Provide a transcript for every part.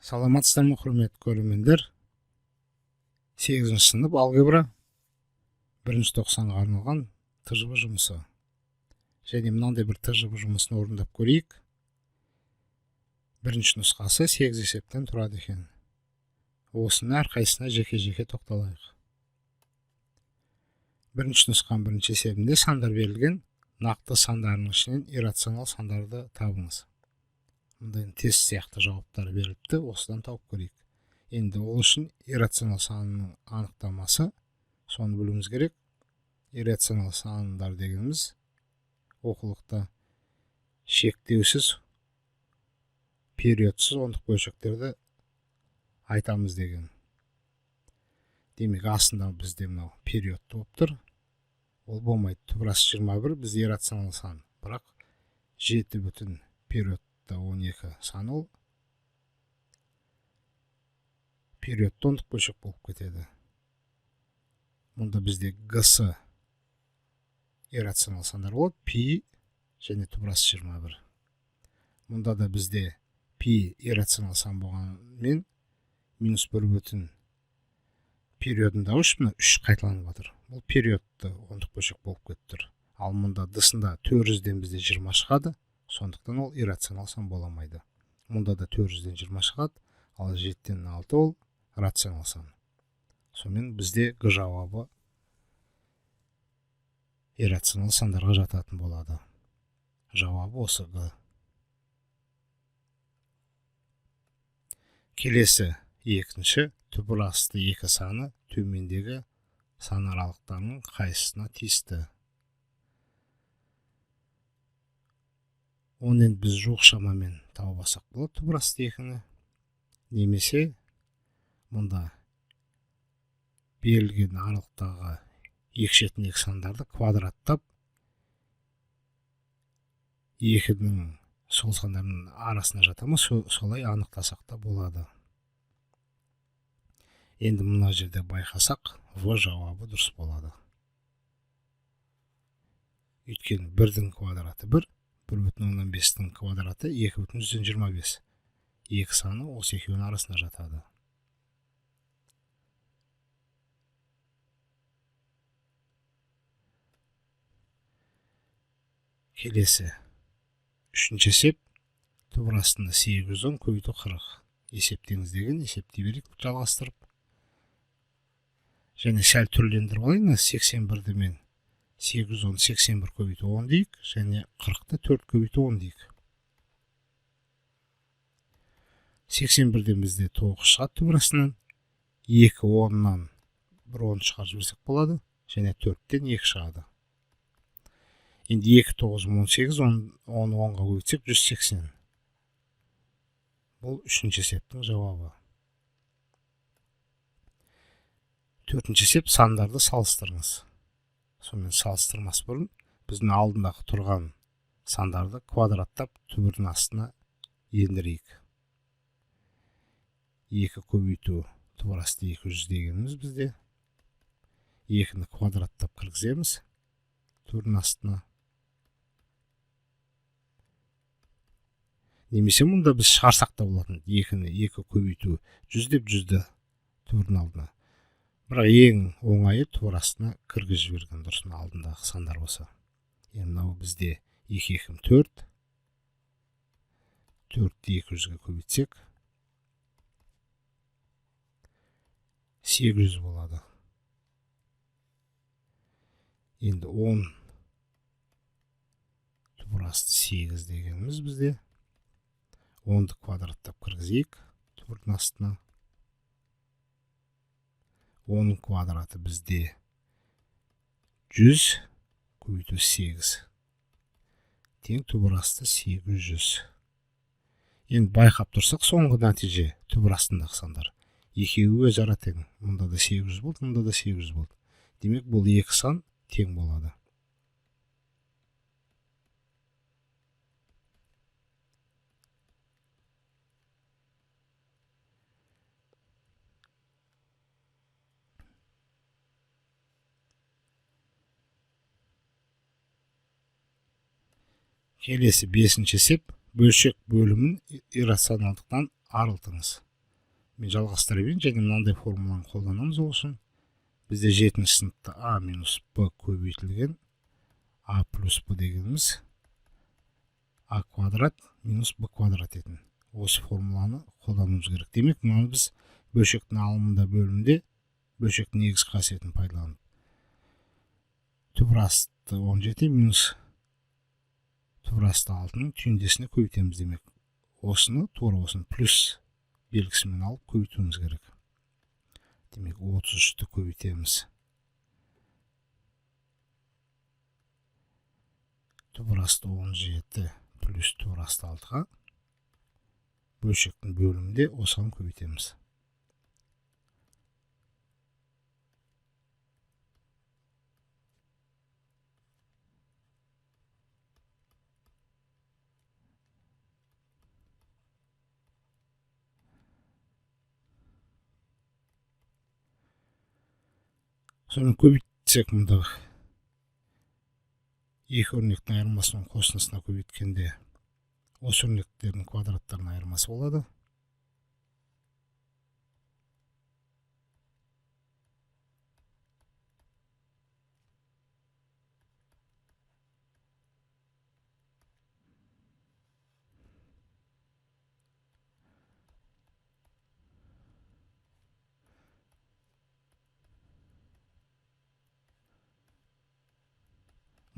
Саламатсыздар ма, құрметті көрермендер? 8 сынып алгебра 1 тоқсанға арналған тжб жұмысы. Және мынандай бір тжб жұмысын орындап көрейік. Бірінші нұсқасы 8 есептен тұрады екен. Осыны әрқайсысына жеке-жеке тоқталайық. Бірінші нұсқан бірінші есебінде сандар берілген, нақты сандарының ішінен иррационал сандарды табыңыз. Мұндай тест сияқты жауаптар беріліпті, осыдан тауып көрейік. Енді ол үшін иррационал санының анықтамасы, соны білуіміз керек. Иррационал сандар дегеніміз оқулықта шектеусіз, периодсыз ондық бөлшектерді айтамыз деген. Демек, астында бізде мынау периодты болып тұр. Ол болмайды. Түбірасы 21 бізде иррационал сан. Бірақ 7 бүтін периодта 12 сан ол периодты ондық бөлшек болып кетеді. Мұнда бізде г-сы иррационал сандар болады, пи және түбірасы 21. Мұнда да бізде пи иррационал сан болғанмен минус 1 бүтін периодында 3 қайталанып жатыр. Бұл периодты ондық бөлшек болып кетті. Ал мұнда д-сында 400-ден бізде 20 шығады, сондықтан ол иррационал сан боламайды. Мұнда да 400-ден 20 шығады, ал 7-ден 6 ол рационал сан. Сонымен бізде г жауабы иррационал сандарға жататын болады. Жауабы осы г. Келесі екінші, түбірасты 2 саны төмендегі сан аралықтарының қайсысына тиісті. Оны біз жуық шамамен тауып алсақ болады түбірасты 2-ні. Немесе мұнда берілген аралықтағы екі шетіндегі сандарды квадраттап 2-дің сол сандарының арасына жатамыз, солай анықтасақ та болады. Енді мына жерде байқасақ, в жауабы дұрыс болады. Өйткені 1-дің квадраты 1, 1,5-дің квадраты 2,125. 2 саны осы екеуінің арасына жатады. Келесі. Үшінші есеп. Түбірастында 810 көбейту 40. Есептеңіз деген есептей берейік жалғастырып. Және сәл түрлендіріп алайын, 81-ді мен 810 81 көбейту 10 дейік, және 40-ты 4 көбейту 10 дейік. 81-ден бізде 9 шығады түбірасынан, 2 10-нан 1 10 шығарып жіберсек болады, және 4-тен 2 шығады. Енді 2 9 18, 10 10-ға көбейтсек 180. Бұл үшінші есептің жауабы. Төртінші есеп, сандарды салыстырыңыз. Сонымен салыстырмас бұрын біздің алдындағы тұрған сандарды квадраттап түбірдің астына ендірейік. 2 көбейту түбірасты 200 дегеніміз бізде. 2-ні квадраттап кіргіземіз түбірдің астына. Немесе мұнда біз шығарсақ та болатын. 2-ні 2 көбейту 100 деп 100-ді түбірдің алдына. Бірақ ең оңайы түбір астына кіргізіп жіберген дұрыс, алдындағы сандар болса. Енді мынау бізде 2 2 4. 4-ті 200-ге көбейтсек 800 болады. Енді 10 түбір асты 8 дегеніміз бізде. 10-ді квадраттап кіргізейік түбірдің астына. 10 квадраты бізде 100 көбейту 8. Тең түбір асты 800. Енді байқап тұрсақ, соңғы нәтиже түбір астындағы сандар. Екеуі өзара тең. Мұнда да 800 болды, мұнда да 800 болды. Демек, бұл 2 сан тең болады. Келесі 5-ші есеп, бөлшек бөлімін иррационалдықтан арылтыңыз. Мен жалғастыра берейін, және мынандай формуланы қолданамыз ол үшін. Бізде 7-ші сыныпта а минус б көбейтілген а плюс б дегеніміз а квадрат минус б квадрат етін. Осы формуланы қолдануымыз керек. Демек, мынаны біз бөлшектің алымында бөлімде бөлшектің негізгі қасиетін пайдаланып. Түбір асты 17 минус түбір асты 6-ның түйіндесіне көбейтеміз демек. Осыны, тура осыны плюс белгісімен алып көбейтуіміз керек. Демек, 33-ті көбейтеміз. Түбір асты 17 плюс түбір асты 6-ға бөлшектің бөлімінде осыған көбейтеміз. Соны көбейтсек, мұнда екі өрнектің айырмасының қосындысына көбейткенде осы өрнектердің квадраттарының айырмасы болады.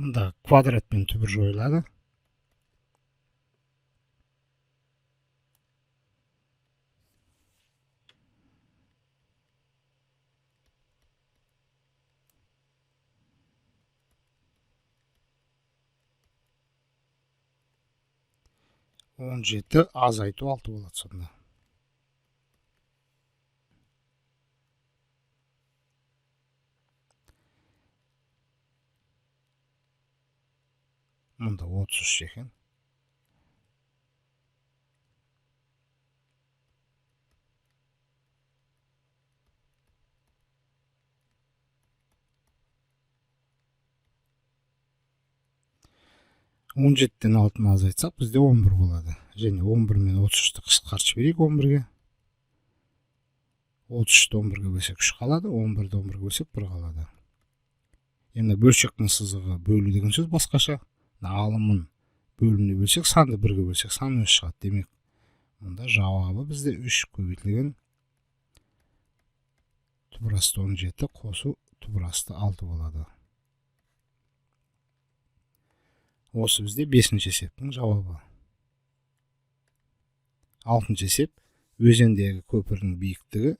Мұнда квадрат пен түбір жойылады. Он жеті азайту 6 болады сонда. Мұнда 33 екен. Он жеттен 6-ны азайтсақ, бізде 11 болады. Және 11 мен 33-ті қысқартып жіберейік 11-ге. 33-ті 11-ге бөлсек 3 қалады, 11-ді 11-ге бөлсек 1 қалады. Енді бөлшектің сызығы бөлу деген сөз басқаша. Алымын бөліміне бөлсек, санды 1-ге бөлсек, сан өзі шығады. Демек, мұнда жауабы бізде 3 көбейтілген түбір асты 17 қосу түбір асты 6 болады. Осы бізде 5-ші есептің жауабы. 6-ші есеп, өзендегі көпірдің биіктігі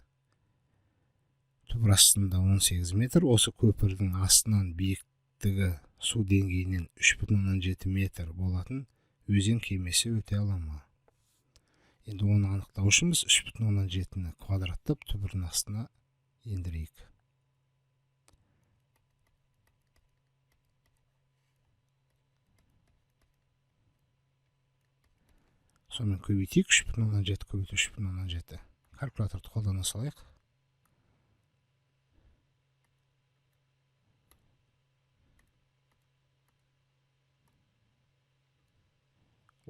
түбір астында 18 метр. Осы көпірдің астынан биіктігі су деңгейінен 3,7 метр болатын өзен кемесі өте ала ма? Енді оны анықтау үшін біз 3,7-ні квадраттап түбірдің астына ендірейік. Сонымен көбейтейік, 3,7 көбейту 3,7. Калькуляторды қолдана салайық.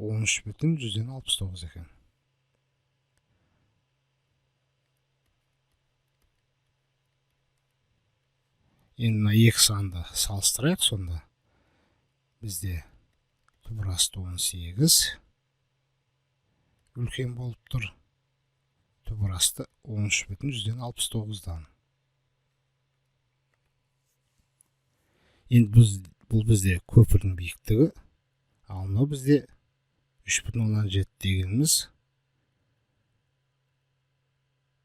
13,169 екен. Енді мына екі санды салыстырайық сонда. Бізде түбір асты 18 үлкен болып тұр. Түбір асты 13,169-дан. Енді бұл бізде көпірдің биіктігі, ал мынау бізде 3,7 дегеніміз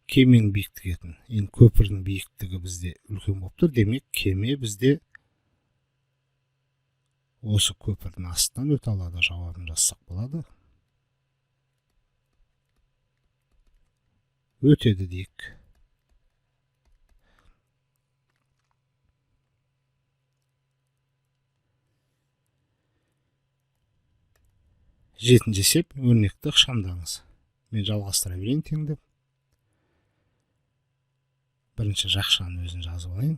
кеменің биіктігі етін. Енді көпірдің биіктігі бізде үлкен болып тұр. Демек, кеме бізде осы көпірдің астынан өте алады. Жауабын жазсақ болады. Өтеді дейік. Жетінші есеп, өрнекті ықшамдаңыз. Мен жалғастыра берейін теңдеп. Бірінші жақшаның өзін жазып алайын.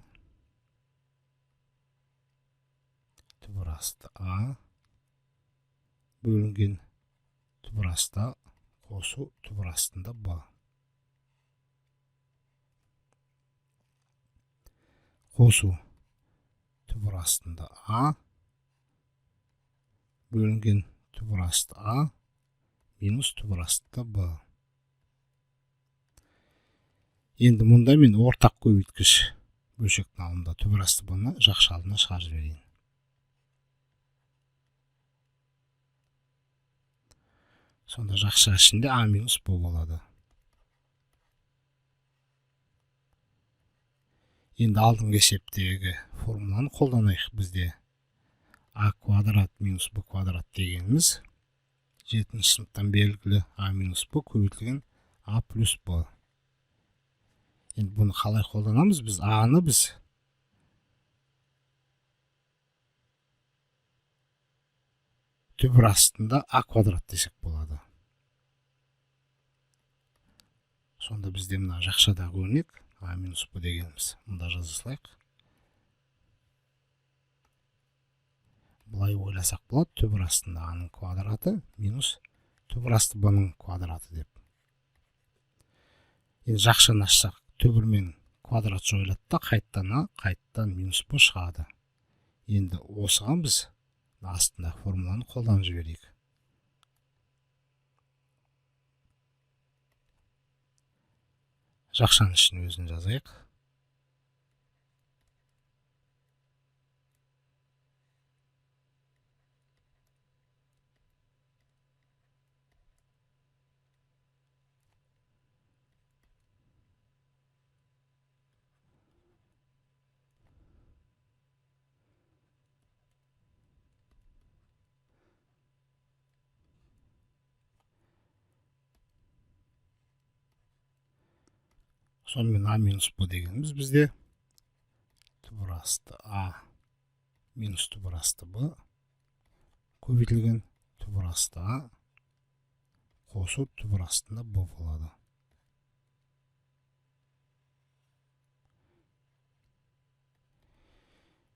Түбір асты А бөлінген түбір асты қосу түбір астында b. Қосу түбір астында a бөлінген түбір асты a минус түбір астында b. Енді мұнда мен ортақ көбейткіш бөлшектің алдында түбір асты b-ны жақша алдына шығарып жіберейін. Сонда жақша ішінде a минус b болады. Енді алдыңғы есептегі формуланы қолданайық. Бізде a квадрат минус b квадрат дегеніміз 7-ші сыныптан белгілі a минус b көбейтілген a плюс b. Енді бұны қалай қолданамыз? Біз a-ны түбір астында a квадрат десек болады. Сонда бізде мына жақшадағы өрнек a минус b дегеніміз. Мұнда жаза салайық. Бұлай ойласақ болады, түбір астында a-ның квадраты минус түбір асты b-ның квадраты деп. Енді жақшаны ашсақ, түбір мен квадрат жойылады да, қайттан a, қайттан минус b шығады. Енді осыған біз астындағы формуланы қолданып жіберейік. Жақшаның ішін өзін жазайық. Сонымен a минус b дегеніміз бізде түбір асты a минус түбір асты b көбейтілген түбір асты a қосу түбір астында b болады.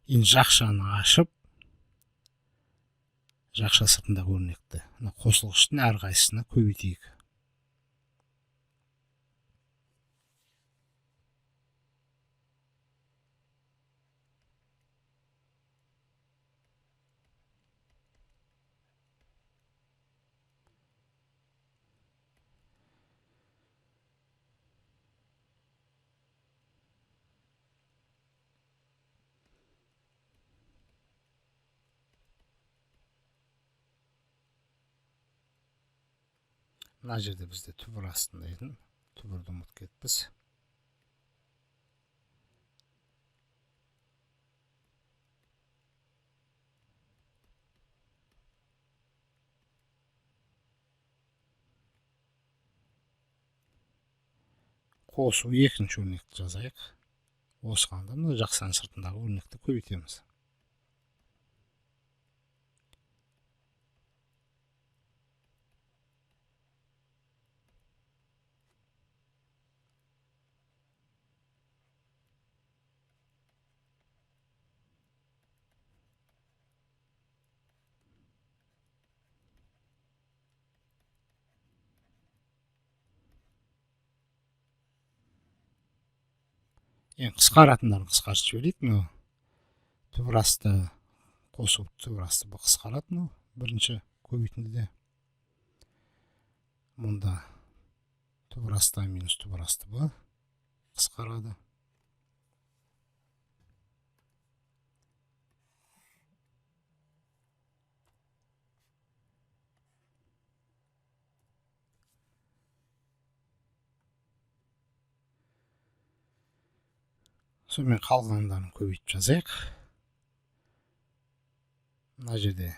Енді жақшаны ашып, жақша сыртындағы өрнекті қосылғыштың әрқайсысына көбейтейік. Мына жерде бізде түбір астында еді, түбірді ұмытып кетіппіз. Қосу екінші өрнекті жазайық. Осыған да жақшаның сыртындағы өрнекті көбейтеміз. Ең қысқаратындарын қысқартып жіберейік. Түбір асты қосу түбір асты b қысқарады. Бірінші көбейтіндіде. Мұнда түбір асты минус түбір асты b қысқарады. Сонымен қалғандарын көбейтіп жазайық. Мына жерде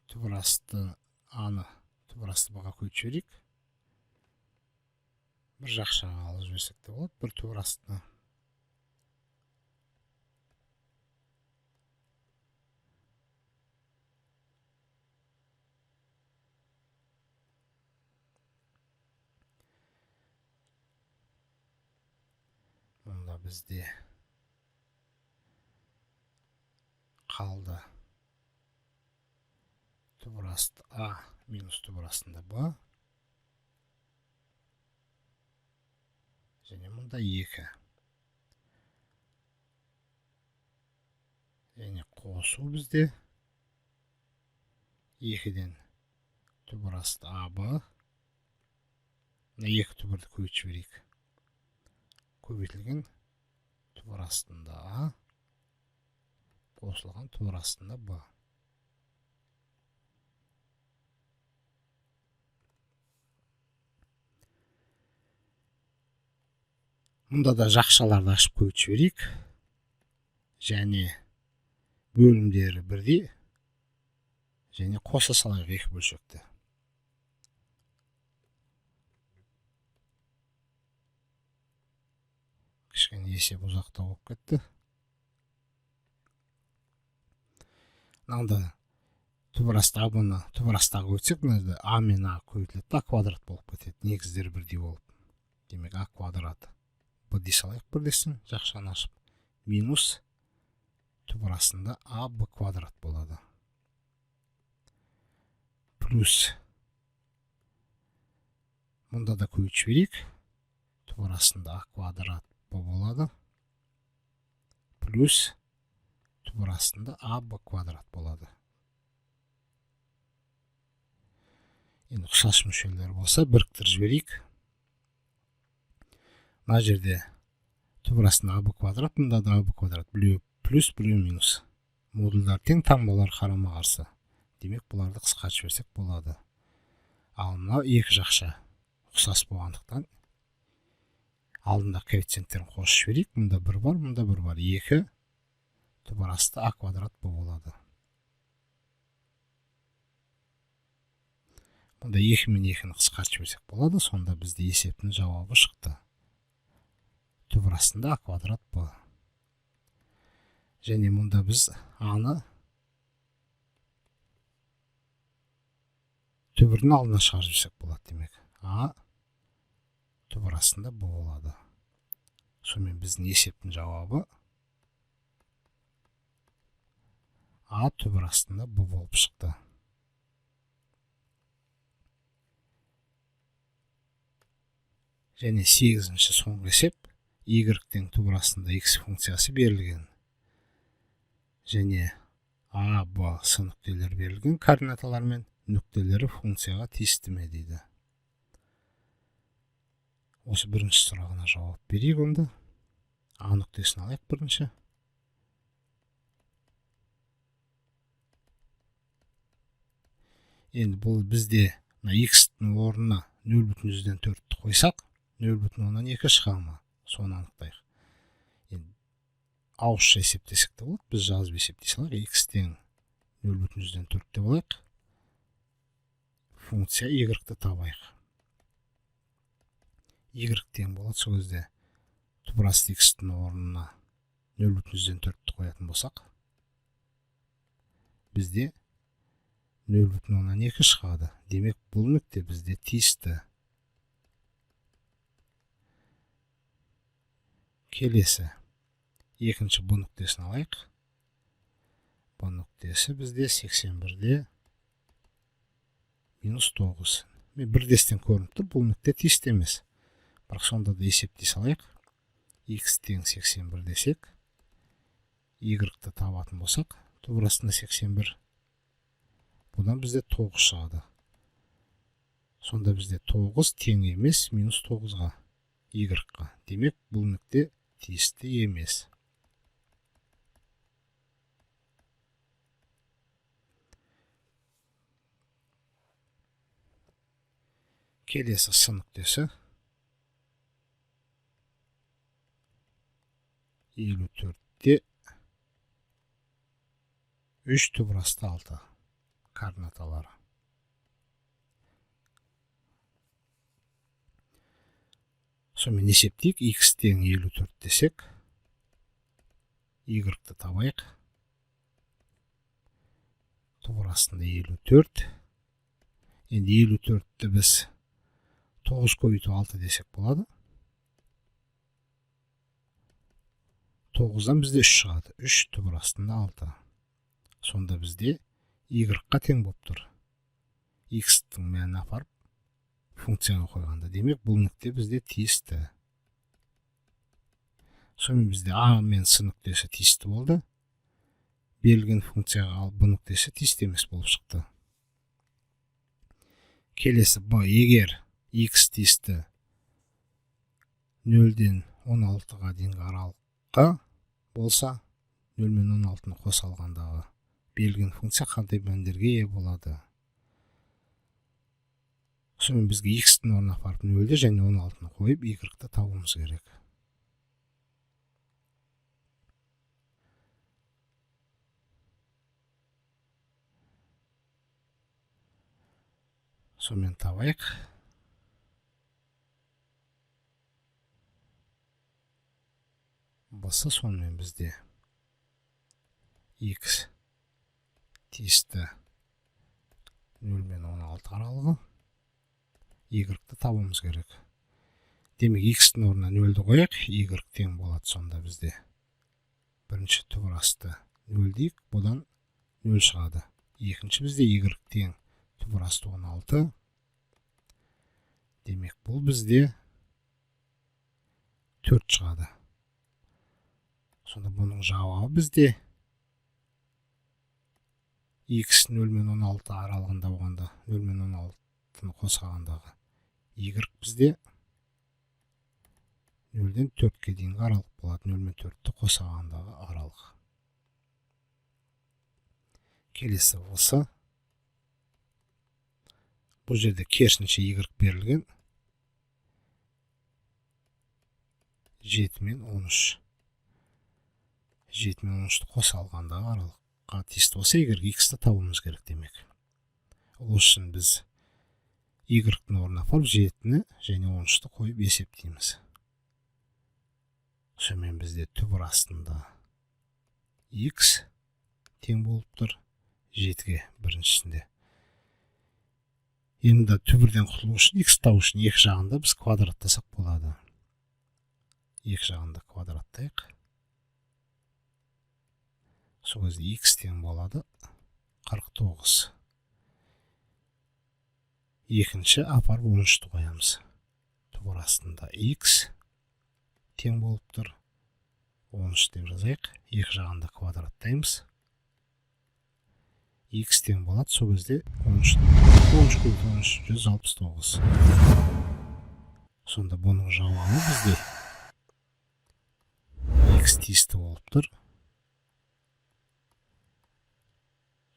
түбір асты a-ны түбір асты b-ға көбейтіп жіберейік. Бір жақшаға алып жіберсек те болады, бір түбір астына. Мұнда бізде қалды түбір асты a минус түбір астында b. Және мұнда 2. Және қосу бізде 2-ден түбір асты AB. 2 түбірді көбейтіп жіберейік. Көбейтілген түбір астында A, қосылған түбір астында B. Мұнда да жақшаларды ашып көбейтіп жіберейік. Және бөлімдері бірдей. Және қоса салайық екі бөлшекті. Кішкене есеп ұзақтау болып кетті. Мынада түбір асты A-ны түбір астыға көбейтсек, мына A мен A көбейтіледі, A квадрат болып кетеді. Негіздері бірдей болып. Демек A квадраты. B дей салайық бірлесін, жақшаны ашып. Минус түбір астында AB квадрат болады. Плюс. Мұнда да көбейтіп жіберейік. Түбір астында A квадрат B болады. Плюс түбір астында AB квадрат болады. Енді ұқсас мүшелер болса, біріктіріп жіберейік. Мына жерде түбір астында AB квадрат, мұнда да AB квадрат. Біреу плюс, біреу минус. Модульдар тең, таңбалар қарама қарсы. Демек, бұларды қысқартып жіберсек болады. Ал мынау екі жақша ұқсас болғандықтан алдында коэффициенттерін қосып жіберейік. Мұнда 1 бар, мұнда 1 бар. 2 түбір асты A квадрат болады. Мұнда 2 мен 2-ні қысқартып жіберсек болады. Сонда бізде есептің жауабы шықты. Түбір астында A квадрат B. Және мұнда біз A-ны түбірдің алдына шығарып жіберсек болады. Демек, A түбір астында B болады. Сонымен біздің есептің жауабы A түбір астында B болып шықты. Және 8-ші соңғы есеп. Y-тен түбір астында X функциясы берілген. Және A, B, S нүктелер берілген координаталармен нүктелері функцияға тиісті ме дейді. Осы бірінші сұрағына жауап берейік онда. A нүктесін алайық бірінші. Енді бұл бізде X-тің орнына 0,4-ті қойсақ, 0,2 шыға ма? Соны анықтайық. Енді ауызша есептесек те болады. Біз жазып есептей салайық. X-тен 0,4 деп алайық. Функция Y-ті табайық. Y-тен болады. Сол кезде түбір асты X-тің орнына 0,4-ті қоятын болсақ, бізде 0,2 шығады. Демек, бұл нүкте бізде тиісті. Келесі. Екінші B нүктесін алайық. B нүктесі бізде 81-де минус 9. Мен бірдестен көрініп тұр, бұл нүкте тиісті емес. Бірақ сонда да есептей салайық. X тең 81 десек, Y-ті табатын болсақ, түбір астында 81. Бұдан бізде 9 шығады. Сонда бізде 9 тең емес, минус 9-ға, Y-ға. Демек, бұл нүкте тиісті емес. Келесі S нүктесі 54-те 3 түбір асты 6 координаталары. Сонымен есептейік. X тең 54 десек, Y-ті табайық. Түбір астында 54. Енді 54-ті біз 9 көбейту 6 десек болады. 9-дан бізде 3 шығады. 3 түбір астында 6. Сонда бізде Y-ға тең болып тұр. x-тің мәнін апарып функцияға қойғанда. Демек, бұл нүкте бізде тиісті. Сонымен бізде а мен с нүктесі тиісті болды. Берілген функцияға ал б нүктесі тиісті емес болып шықты. Келесі б, егер x тиісті 0-ден 16-ға дейінгі аралыққа болса, 0 мен 16-ны қоса алғандағы берілген функция қандай мәндерге ие болады? Сонымен бізге x-тің орнына апарып 0-ді және 16-ны қойып y-ті табуымыз керек. Сонымен табайық. Басы сонымен бізде x тиісті 0 мен 16 аралығы, y-ті табуымыз керек. Демек, x-тің орнына 0-ді қояйық, y тең болады сонда бізде. Бірінші түбір асты 0 дейік, бұдан 0 шығады. Екінші бізде y тең түбір асты 16. Демек, бұл бізде 4 шығады. Сонда бұның жауабы бізде x 0 мен 16 аралығында болғанда 0 мен 16-ны қосағандағы y бізде 0-ден 4-ке дейінгі аралық болады. 0 мен 4-ті қосағандағы аралық. Келесі осы. Бұл жерде керісінше y берілген. 7 мен 13. 7 мен 13-ті қоса алғандағы аралыққа тиісті болса, x-ті табуымыз керек демек. Ол үшін біз y-тің орнына апарып 7-ні және 13-ті қойып есептейміз. Сонымен бізде түбір астында x тең болып тұр 7-ге біріншісінде. Енді түбірден құтылу үшін, x табу үшін екі жағында біз квадраттасақ болады. Екі жағында квадраттайық. Сол кезде x тең болады 49. Екінші апарып 13-ті қоямыз. Түбір астында x тең болып тұр 13 деп жазайық. Екі жағында квадраттаймыз. X тең болады, сол кезде 13 көбейту 13 169. Сонда бұның жауабы бізде x тиісті болып тұр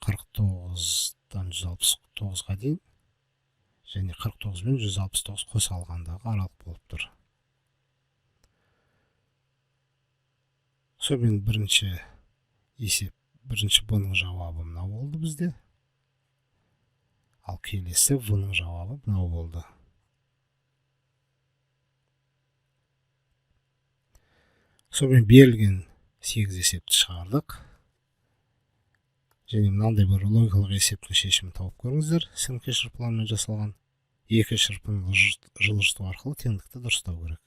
49-дан 169-ға дейін және 49 мен 169 қоса алғандағы аралық болып тұр. Сонымен бірінші есеп, бірінші b-ның жауабы мынау болды бізде. Ал келесі v-ның жауабы мынау болды. Сонымен берілген 8 есепті шығардық. Және мынандай бір логикалық есептің шешімін тауып көріңіздер. Сіріңке шырпылармен жасалған екі шырпыны жылжыту арқылы теңдікті дұрыстау керек.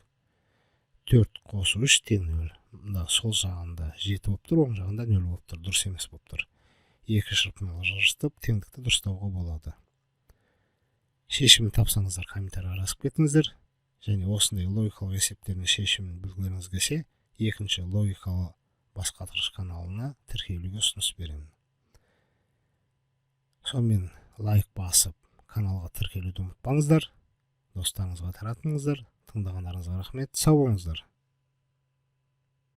4 қосу 3 тең 0. Мында сол жағында 7 болып тұр, оң жағында 0 болып тұр, дұрыс емес болып тұр. Екі шырпыны жылжытып теңдікті дұрыстауға болады. Шешімін тапсаңыздар, комментарийға жазып кетіңіздер. Және осындай логикалық есептердің шешімін білгілеріңіз келсе, екінші логикалы басқартқыш каналына тіркелуге ұсыныс беремін. Сонымен лайк басып, каналға тіркелуді ұмытпаңыздар. Достарыңызға таратыңыздар. Тыңдағандарыңызға рахмет. Сау болыңыздар.